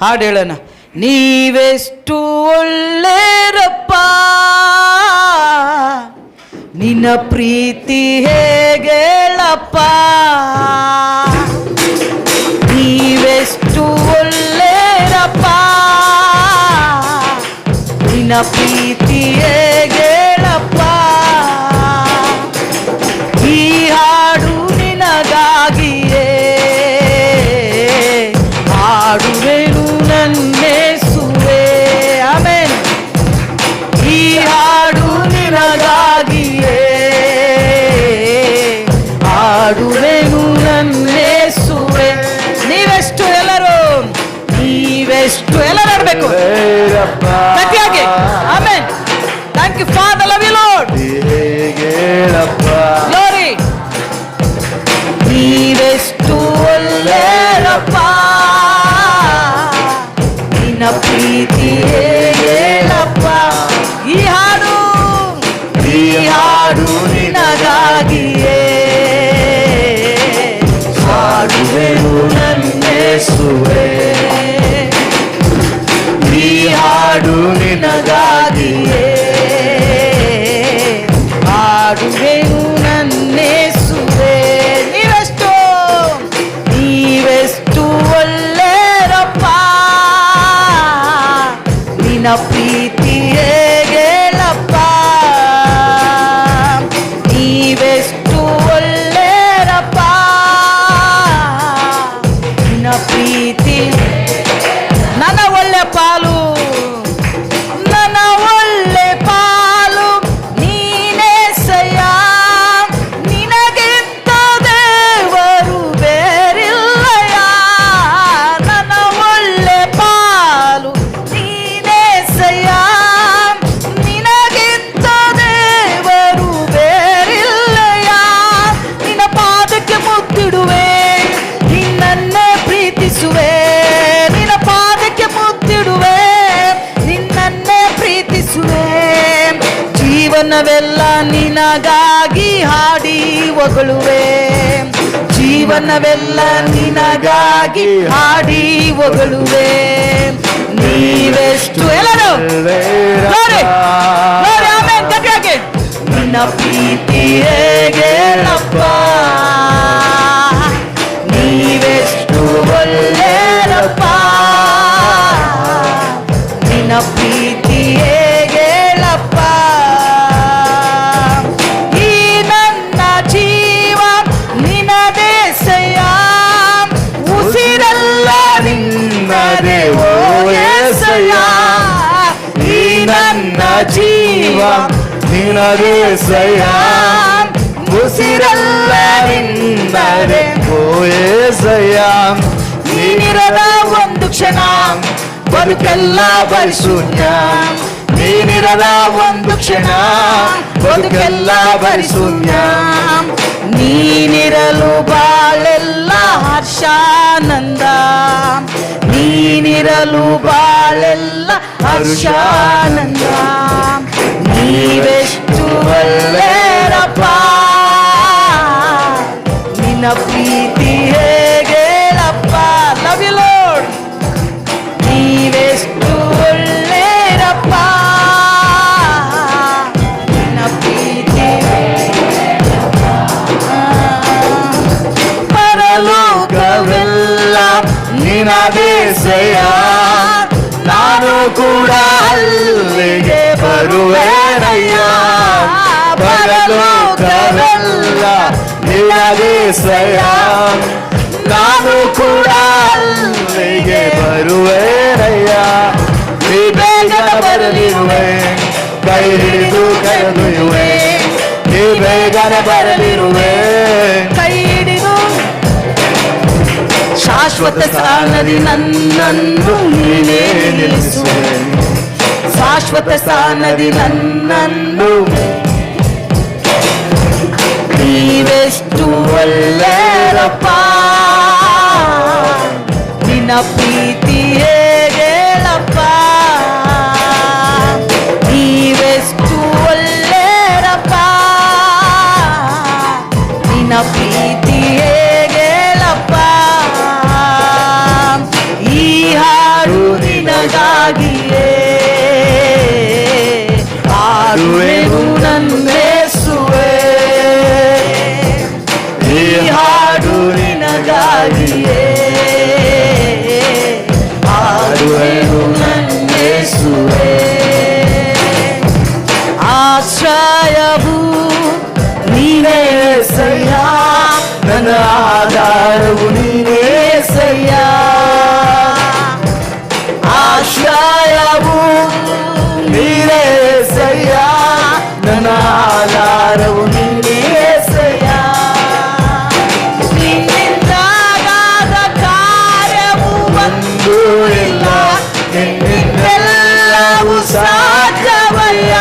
ಹಾಡು ಹೇಳೋಣ. ನೀವೆಷ್ಟು ಒಳ್ಳೆಯರಪ್ಪ, ನಿನ್ನ ಪ್ರೀತಿ ಹೇಗೇಳಪ್ಪ. ನೀವೆಷ್ಟು ಒಳ್ಳೆಯರಪ್ಪ, ನಿನ್ನ ಪ್ರೀತಿ ಹೇಗೇಳಪ್ಪ. ಈ ಹಾಡು ನಿನಗಾಗಿಯೇ ಹಾಡುವೆನು ನನ್ನೇಸುವೆ. ಆಮೆನ್. ಈ ಹಾಡು ನಿನಗಾಗಿಯೇ ಹಾಡುವೆನು ನನ್ನೇಸುವೆ. ನೀವೆಷ್ಟು ಎಲ್ಲರೂ ಆಡಬೇಕು ಗಟ್ಟಿಯಾಗಿ. Amen. Thank you father, love you lord. Glory. ನೀವೆಷ್ಟು ಒಳ್ಳೆಯರಪ್ಪ, ನಿನ್ನ ಪ್ರೀತಿ ಹೇಳಪ್ಪ. ಈ ಹಾಡು ನಿನಗಾಗಿಯೇ ಹಾಡುವೆನು ನನ್ನೇಸುವೆ. ಈ ಹಾಡು ನಿನಗಾಗಿಯೇ ಹಾಡುವೆನು ನನ್ನೇಸುವೆ. ನೀವೆಷ್ಟು ಒಳ್ಳೆಯರಪ್ಪ, ನಿನ್ನ ಪ್ರೀತಿ ಹೇಗೇಳಪ್ಪ. ನೀವೆಷ್ಟು ಒಳ್ಳೆಯರಪ್ಪ, ನಿನ್ನ ಪ್ರೀತಿ. ನನ್ನ ಒಳ್ಳೆ ಪಾಲು, ನನ್ನ ಒಳ್ಳೆ ಪಾಲು ನೀನೇಸಯ್ಯ. ನಿನಗಿಂತ ದೇವರು ಬೇರಿಲ್ಲಯ್ಯ. ನನ್ನ ಒಳ್ಳೆ ಪಾಲು ನೀನೇಸಯ್ಯ. ನಿನಗಿಂತ ದೇವರು ಬೇರಿಲ್ಲಯ್ಯ. ನಿನ್ನ ಪಾದಕ್ಕೆ ಮುತ್ತಿಡುವೆ, ನಿನ್ನನ್ನೇ ಪ್ರೀತಿಸುವೆ. ನಿನ್ನ ಪಾದಕ್ಕೆ ಮುತ್ತಿಡುವೆ, ನಿನ್ನನ್ನೇ ಪ್ರೀತಿಸುವೆ. ಜೀವನವೆಲ್ಲ ನಿನಗಾಗಿ ಹಾಡಿ ಹೊಗಳುವೆ. ಜೀವನವೆಲ್ಲ ನಿನಗಾಗಿ ಹಾಡಿ ಹೊಗಳುವೆ. ನೀವೆಷ್ಟು ಎಲ್ಲರೂ ಆಮೆನ್ ಗಟ್ಟಿಯಾಗಿ. ನಿನ್ನ ಪ್ರೀತಿ ಹೇಗೇಳಪ್ಪ, ನೀವೆಷ್ಟು ಒಳ್ಳೆಯರಪ್ಪ, ನಿನ್ನ ಪ್ರೀತಿ ಹೇಗೇಳಪ್ಪ. ಈ ನನ್ನ ಜೀವ ನಿನ್ನದೇಸಯ್ಯ, ಉಸಿರೆಲ್ಲ ನಿನ್ನದೇ ಓ యేసయ్య. ಈ ನನ್ನ ಜೀವ ನಿನ್ನದೇಸಯ್ಯ, ಉಸಿರೆಲ್ಲ ನಿನ್ನದೇ ಓ యేసయ్య. ನೀನಿರದ ಒಂದು ಕ್ಷಣ ಬದುಕೆಲ್ಲ ಬರಿಶೂನ್ಯ. ನೀನಿರದ ಒಂದು ಕ್ಷಣ ಬದುಕೆಲ್ಲ ಬರಿಶೂನ್ಯ. ನೀನಿರಲು ಬಾಳೆಲ್ಲ ಹರ್ಷಾನಂದ. ನೀನಿರಲು ಬಾಳೆಲ್ಲ ಹರ್ಷಾನಂದ. ನೀವೆಷ್ಟು ಒಳ್ಳೆಯರಪ್ಪ, ನಿನ್ನ ಪ್ರೀತಿ ಹೇಗೇಳಪ್ಪ. Love you lord. ನೀವೆಷ್ಟು ಒಳ್ಳೆಯರಪ್ಪ, ನಿನ್ನ ಪ್ರೀತಿ. ಪರಲೋಕವೆಲ್ಲ ನಿನದೇಸಯ್ಯ, ನಾನು ಕೂಡ ಅಲ್ಲಿಗೆ ಬರುವೆನಯ್ಯ. ಪರಲೋಕವೆಲ್ಲ ನಿನದೇಸಯ್ಯ, ನಾನು ಕೂಡ ಅಲ್ಲಿಗೆ ಬರುವೆನಯ್ಯ. ನೀ ಬೇಗನೆ ಬರಲಿರುವೆ, ಕೈ ಹಿಡಿದು ಕರೆದೊಯ್ಯುವೆ. ನೀ ಬೇಗನೆ ಬರಲಿರುವೆ, ಕೈ ಹಿಡಿದು. ಶಾಶ್ವತ ಸ್ಥಾನದಿ ನನ್ನನ್ನು ನೀನೇ ನಿಲ್ಲಿಸುವೆ. ಶಾಶ್ವತ ಸ್ಥಾನದಿ ನನ್ನನ್ನು. ನೀವೆಷ್ಟು ಒಳ್ಳೆಯರಪ್ಪ, ನಿನ್ನ ಪ್ರೀತಿ ಹೇಗೇಳಪ್ಪ. ನೀವೆಷ್ಟು ಒಳ್ಳೆಯರಪ್ಪ, ನಿನ್ನ ಪ್ರೀತಿ ಹೇಗೇಳಪ್ಪ. ನಿನಗಾಗಿಯೇ ಹಾಡುವೆನು ನನ್ನೇಸುವೆ, ಈ ಹಾಡು ನಿನಗಾಗಿಯೇ ಹಾಡುವೆನು ನನ್ನೇಸುವೆ. ಆಶ್ರಯವು ನೀನೇ ಸಯ್ಯ, ನನ್ನ ಆಧಾರವು ನೀನೇ ಸಯ್ಯ. ಆಶ್ರಯವು ನೀನೇ ಸಯ್ಯ, ನನ್ನ ಆಧಾರವು ನೀನೇ ಸಯ್ಯ. ನಿನ್ನಿಂದಾಗದ ಕಾರ್ಯವು ಒಂದು ಇಲ್ಲ, ನಿನ್ನಿಂದೆಲ್ಲವೂ ಸಾಧ್ಯವಯ್ಯ.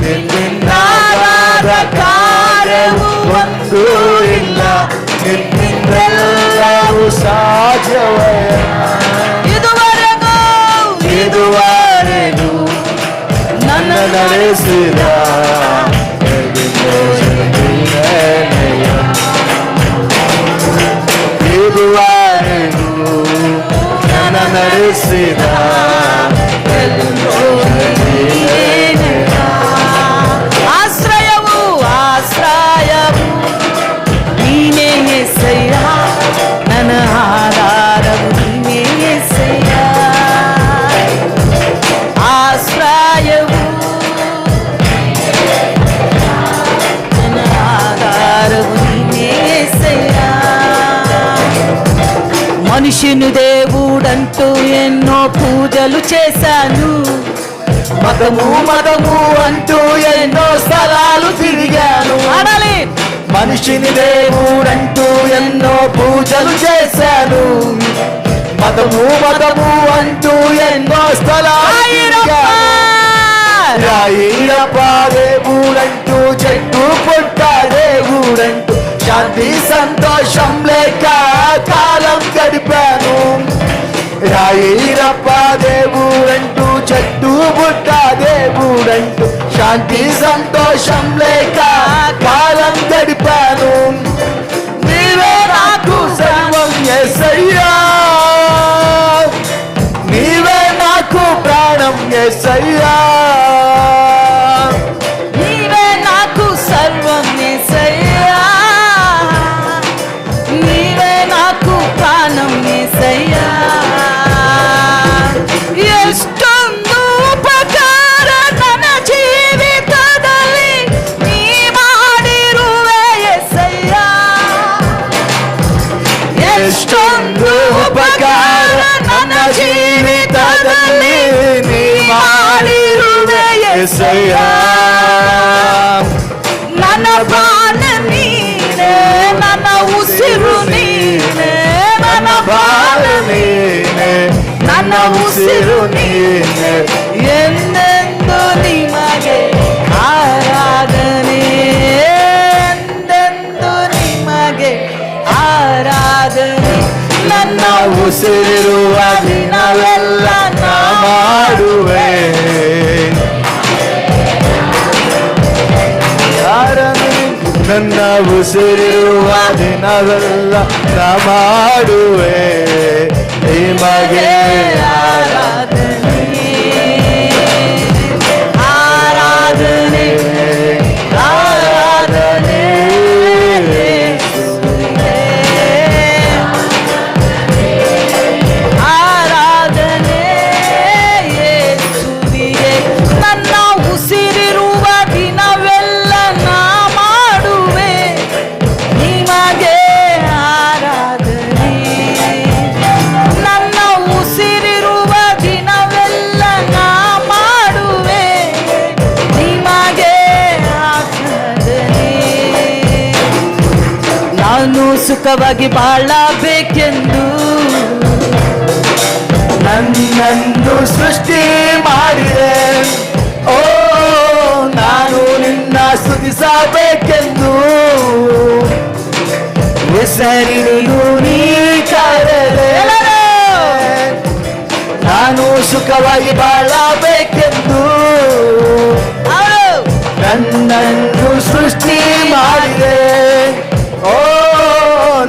ನಿನ್ನಿಂದಾಗದ ಕಾರ್ಯವು ಒಂದು ಇಲ್ಲ, ನಿನ್ನಿಂದೆಲ್ಲವೂ ಸಾಧ್ಯವಯ್ಯ. ಇದುವರೆಗೂ ನನ್ನ ನಡೆಸಿದ ಇದುವರೆಗೂ ನನ್ನ ನಡೆಸಿದ ಆಶ್ರಯವು ಆಶ್ರಯವು ನೀನೇ ಸಯ್ಯ, ನನ್ನ ಆಧಾರವು ನೀನೇ ಸಯ್ಯ. ಆಶ್ರಯವು ನನ್ನ ఆధారము నీవే యేసయ్యా. మనిషిని దేవుడంటూ ఎన్నో పూజలు చేశాను, మతము మతము అంటూ ఎన్నో స్థలాలు తిరిగాను. అనాలి, మనిషిని దేవుడంటూ ఎన్నో పూజలు చేశాను, మతము మతము అంటూ ఎన్నో స్థలాలు తిరిగాను. రాయిరప్ప దేవుడంటూ చెట్టు పుట్ట దేవుడంటూ శాంతి సంతోషం లేక కాలం గడిపాను. రాయిరప్ప దేవుడంటూ చెట్టు పుట్ట దేవుడంటూ శాంతి సంతోషం లేక కాలం గడిపాను. నీవే నాకు సర్వం యేసయ్యా, నీవే నాకు ప్రాణం యేసయ్యా, నీవే నాకు సర్వం యేసయ్యా, నీవే నాకు ప్రాణం యేసయ్యా. ಎಷ್ಟೊಂದು ಉಪಕಾರ ನನ್ನ ಜೀವಿತದಲ್ಲಿ ನೀ ಮಾಡಿರುವೆ యేసయ్యಾ. ಎಷ್ಟೊಂದು ಉಪಕಾರ ನನ್ನ ಜೀವಿತದಲ್ಲಿ ನೀ ಮಾಡಿರುವೆ యేసయ్యಾ. ನನ್ನ ಬಾಳ ನೀನೇ, ನನ್ನ ಉಸಿರು ನೀನೇ, ನನ್ನ ಬಾಳ ನೀನೇ, ನನ್ನ ಉಸಿರು ನೀನೇ. ಎಂದೆಂದು ನಿಮಗೆ ಆರಾಧನೆ, ಎಂದೆಂದು ನಿಮಗೆ ಆರಾಧನೆ. ನನ್ನ ಉಸಿರಿರುವ ದಿನವೆಲ್ಲ ನಾ ಮಾಡುವೆ ನನ್ನ ಉಸಿರಿರುವ ದಿನವೆಲ್ಲ ನಾ ಮಾಡುವೆ ನಿಮಗೆ ಆರಾಧನೆ, ಆರಾಧನೆ, ಆರಾಧನೆ. ಆರಾಧನೆ ಯೇಸುವಿಗೆ. ನನ್ನ ಉಸಿರಿರುವ ದಿನವೆಲ್ಲ ನಾ ಮಾಡುವೆ ನಿಮಗೆ ಆರಾಧನೆ. ನನ್ನ ಉಸಿರಿರುವ ದಿನವೆಲ್ಲ ನಾ ಮಾಡುವೆ ನಿಮಗೆ ಆರಾಧನೆ. ನಾನು ಸುಖವಾಗಿ ಬಾಳಬೇಕೆಂದು ನನ್ನನ್ನು ಸೃಷ್ಟಿ ಮಾಡಿದೆ. ಓ, ನಾನು ನಿನ್ನ ಸ್ತುತಿಸಬೇಕೆಂದು ಹೆಸರಿನು ನೀ ಕರೆದೆ. ನಾನು ಸುಖವಾಗಿ ಬಾಳಬೇಕೆಂದು ನನ್ನನ್ನು ಸೃಷ್ಟಿ ಮಾಡಿದೆ. ಓ,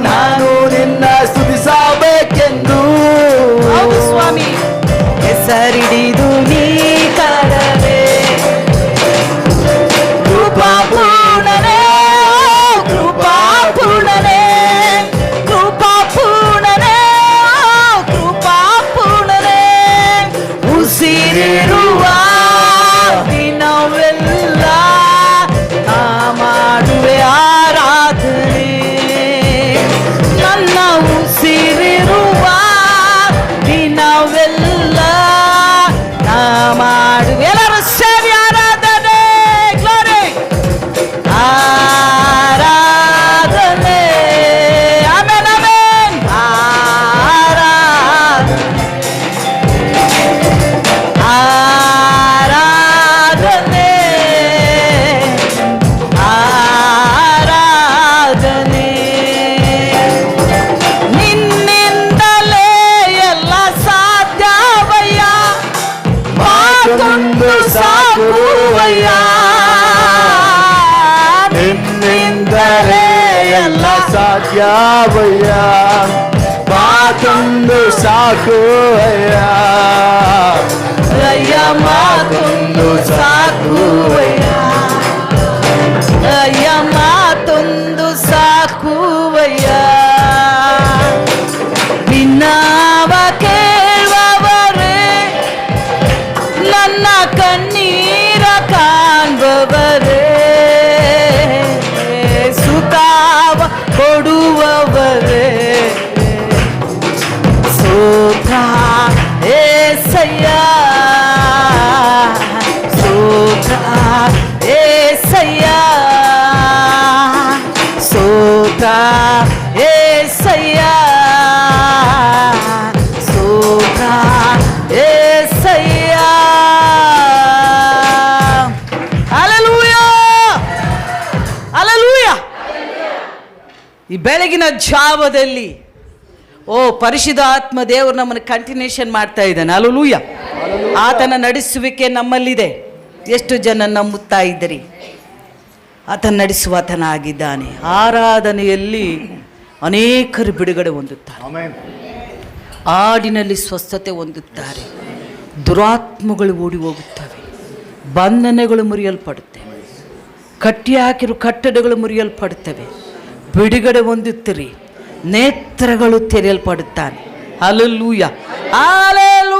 ನಾನು ನಿನ್ನ ಸ್ತುತಿಸಬೇಕೆಂದು. ಹೌದು ಸ್ವಾಮಿ, ಬಾವಯ್ಯ ಮಾತೊಂದು ಸಾಕು ಅಯ್ಯ ಅಯ್ಯ ಮಾತೊಂದು ಸಾಕು ಅಯ್ಯ ಅಯ್ಯ ಮಾತೊಂದು ಸಾಕು ಅಯ್ಯ ಭಿನ್ನವ ಕೇಳುವವರೇ ನನ್ನ ಕಣ್ಣೀರ ಕಾಣುವವರೇ ಸುಖವ ಕೊಡುವವರೇ ಸ್ತೋತ್ರ ಏಸಯ್ಯ ಸ್ತೋತ್ರ ಏಸಯ್ಯ ಸ್ತೋತ್ರ ಏಸಯ್ಯ ಸ್ತೋತ್ರ ಏಸಯ್ಯ ಹಲ್ಲೆಲೂಯಾ ಹಲ್ಲೆಲೂಯಾ. ಈ ಬೆಳಗಿನ ಜಾವದಲ್ಲಿ ಪರಿಶುದ್ಧ ಆತ್ಮ ದೇವರು ನಮ್ಮನ್ನು ಕಂಟಿನ್ಯೂಷನ್ ಮಾಡ್ತಾ ಇದ್ದಾನೆ. ಹಲ್ಲೆಲೂಯಾ. ಆತನ ನಡೆಸುವಿಕೆ ನಮ್ಮಲ್ಲಿದೆ. ಎಷ್ಟು ಜನ ನಂಬುತ್ತಾ ಇದ್ದೀರಿ? ಆತನ ನಡೆಸುವ ಆತನ ಆಗಿದ್ದಾನೆ. ಆರಾಧನೆಯಲ್ಲಿ ಅನೇಕರು ಬಿಡುಗಡೆ ಹೊಂದುತ್ತಾರೆ, ಹಾಡಿನಲ್ಲಿ ಸ್ವಸ್ಥತೆ ಹೊಂದುತ್ತಾರೆ, ದುರಾತ್ಮಗಳು ಓಡಿ ಹೋಗುತ್ತವೆ, ಬಂಧನಗಳು ಮುರಿಯಲ್ಪಡುತ್ತವೆ, ಕಟ್ಟಿ ಹಾಕಿರೋ ಕಟ್ಟಡಗಳು ಮುರಿಯಲ್ಪಡುತ್ತವೆ, ಬಿಡುಗಡೆ ಹೊಂದುತ್ತೀರಿ, ನೇತ್ರಗಳು ತೆರೆಯಲ್ಪಡುತ್ತಾನೆ. Hallelujah hallelujah.